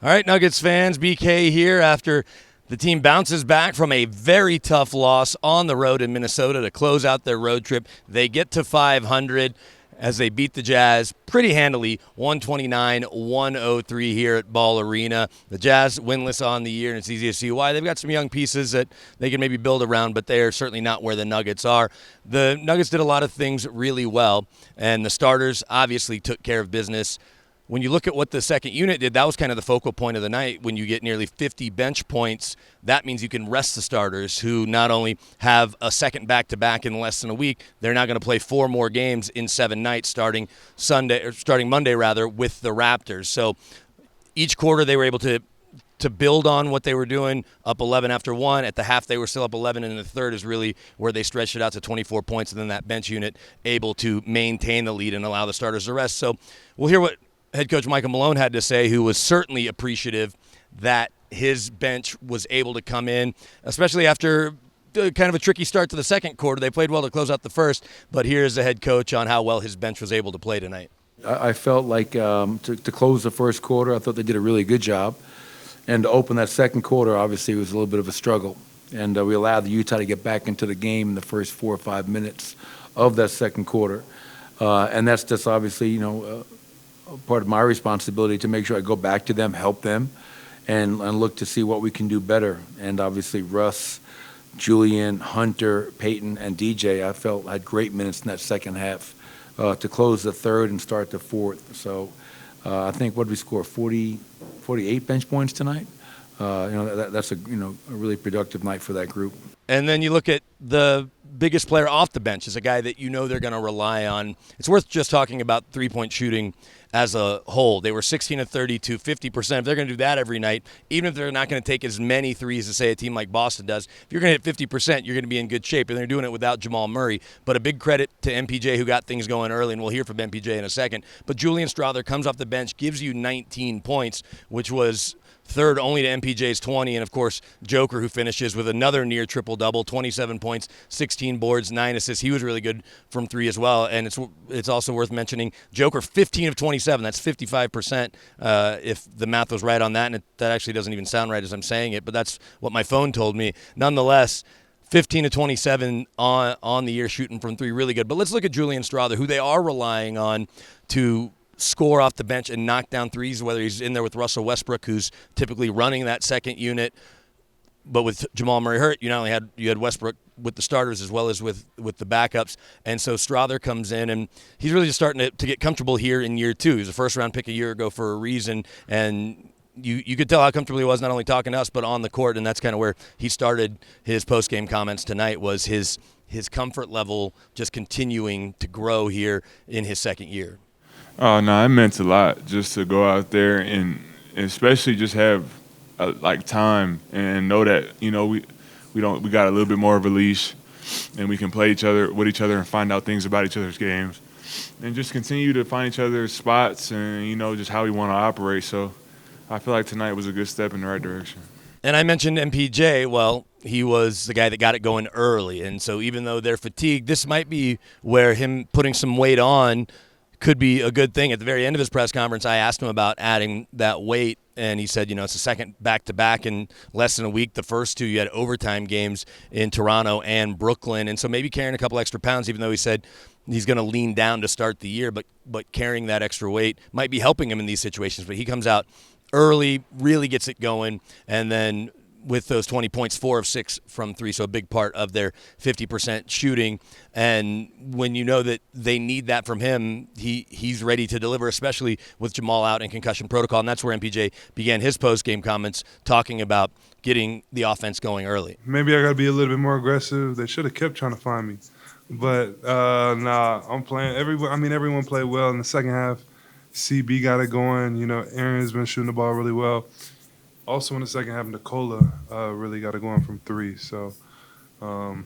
All right, Nuggets fans, BK here after the team bounces back from a very tough loss on the road in Minnesota to close out their road trip. They get to 500 as they beat the Jazz pretty handily, 129-103 here at Ball Arena. The Jazz winless on the year, and it's easy to see why. They've got some young pieces that they can maybe build around, but they are certainly not where the Nuggets are. The Nuggets did a lot of things really well, and the starters obviously took care of business. When you look at what the second unit did, that was kind of the focal point of the night. When you get nearly 50 bench points, that means you can rest the starters who not only have a second back-to-back in less than a week, they're now going to play 4 more games in 7 nights starting Monday with the Raptors. So each quarter they were able to build on what they were doing, up 11 after 1. At the half, they were still up 11, and in the third is really where they stretched it out to 24 points, and then that bench unit able to maintain the lead and allow the starters to rest. So we'll hear what head coach Michael Malone had to say, who was certainly appreciative that his bench was able to come in, especially after kind of a tricky start to the second quarter. They played well to close out the first, but here's the head coach on how well his bench was able to play tonight. I felt like to close the first quarter, I thought they did a really good job. And to open that second quarter, obviously, it was a little bit of a struggle. And we allowed the Utah to get back into the game in the first 4 or 5 minutes of that second quarter. And that's just obviously, part of my responsibility to make sure I go back to them, help them, and look to see what we can do better. And obviously Russ, Julian, Hunter, Peyton, and DJ, I felt had great minutes in that second half to close the third and start the fourth. So I think, what did we score, 48 bench points tonight? That's a really productive night for that group. And then you look at the biggest player off the bench is a guy that they're going to rely on. It's worth just talking about three-point shooting as a whole. They were 16 of 32, 50%. If they're going to do that every night, even if they're not going to take as many threes as, say, a team like Boston does, if you're going to hit 50%, you're going to be in good shape, and they're doing it without Jamal Murray. But a big credit to MPJ, who got things going early, and we'll hear from MPJ in a second. But Julian Strawther comes off the bench, gives you 19 points, which was third only to MPJ's 20, and of course Joker, who finishes with another near triple-double, 27 points, 16 boards, 9 assists. He was really good from 3 as well, and it's also worth mentioning Joker 15 of 27. That's 55% if the math was right on that, and that actually doesn't even sound right as I'm saying it, but that's what my phone told me. Nonetheless, 15 of 27 on the year shooting from 3, really good. But let's look at Julian Strawther, who they are relying on to score off the bench and knock down threes, whether he's in there with Russell Westbrook, who's typically running that second unit. But with Jamal Murray hurt, you had Westbrook with the starters as well as with the backups. And so Strawther comes in, and he's really just starting to get comfortable here in year 2. He was a first-round pick a year ago for a reason, and you could tell how comfortable he was not only talking to us but on the court, and that's kind of where he started his post-game comments tonight, was his comfort level just continuing to grow here in his second year. Oh, no, it meant a lot just to go out there and especially just have time and know that, we got a little bit more of a leash and we can play with each other and find out things about each other's games and just continue to find each other's spots and, just how we want to operate. So I feel like tonight was a good step in the right direction. And I mentioned MPJ. Well, he was the guy that got it going early. And so even though they're fatigued, this might be where him putting some weight on could be a good thing. At the very end of his press conference, I asked him about adding that weight, and he said, it's a second back-to-back in less than a week. The first 2, you had overtime games in Toronto and Brooklyn, and so maybe carrying a couple extra pounds, even though he said he's going to lean down to start the year, but carrying that extra weight might be helping him in these situations. But he comes out early, really gets it going, and then with those 20 points, 4 of 6 from 3, so a big part of their 50% shooting. And when you know that they need that from him, he's ready to deliver, especially with Jamal out and concussion protocol. And that's where MPJ began his post-game comments, talking about getting the offense going early. Maybe I got to be a little bit more aggressive. They should have kept trying to find me. But, I'm playing. Everyone played well in the second half. CB got it going. Aaron's been shooting the ball really well. Also in the second half, Nikola really got it going from 3. So I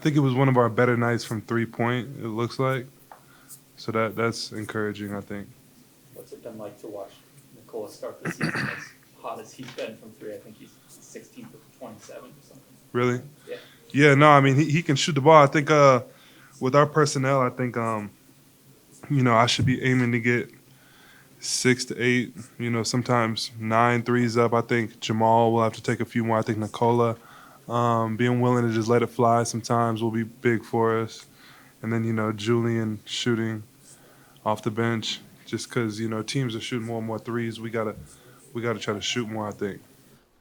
think it was one of our better nights from 3-point, it looks like. So that's encouraging, I think. What's it been like to watch Nikola start the season as hot as he's been from 3? I think he's 16 for 27 or something. Really? Yeah. Yeah, no, he can shoot the ball. I think with our personnel, I think, I should be aiming to get 6 to 8, sometimes 9 threes up. I think Jamal will have to take a few more. I think Nikola, being willing to just let it fly sometimes will be big for us. And then, Julian shooting off the bench just because, teams are shooting more and more threes. We gotta try to shoot more, I think.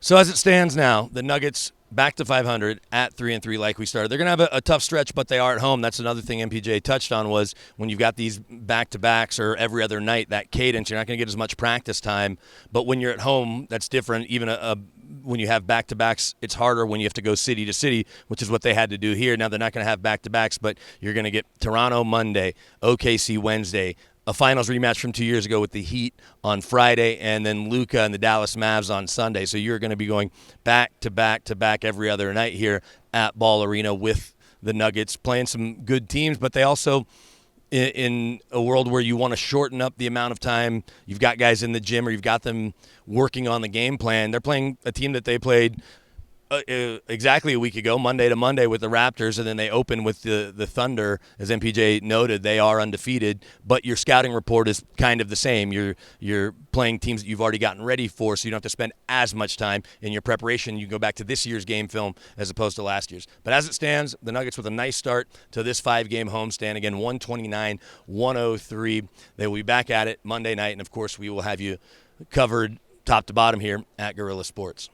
So as it stands now, the Nuggets back to 500 at 3-3 like we started. They're going to have a tough stretch, but they are at home. That's another thing MPJ touched on was when you've got these back-to-backs or every other night, that cadence, you're not going to get as much practice time. But when you're at home, that's different. Even when you have back-to-backs, it's harder when you have to go city to city, which is what they had to do here. Now they're not going to have back-to-backs, but you're going to get Toronto Monday, OKC Wednesday, a finals rematch from 2 years ago with the Heat on Friday, and then Luka and the Dallas Mavs on Sunday. So you're going to be going back to back to back every other night here at Ball Arena with the Nuggets, playing some good teams, but they also, in a world where you want to shorten up the amount of time, you've got guys in the gym or you've got them working on the game plan. They're playing a team that they played exactly a week ago, Monday to Monday with the Raptors, and then they open with the Thunder. As MPJ noted, they are undefeated, but your scouting report is kind of the same. You're playing teams that you've already gotten ready for, so you don't have to spend as much time in your preparation. You go back to this year's game film as opposed to last year's. But as it stands, the Nuggets with a nice start to this 5-game homestand. Again, 129-103. They will be back at it Monday night, and of course we will have you covered top to bottom here at Guerilla Sports.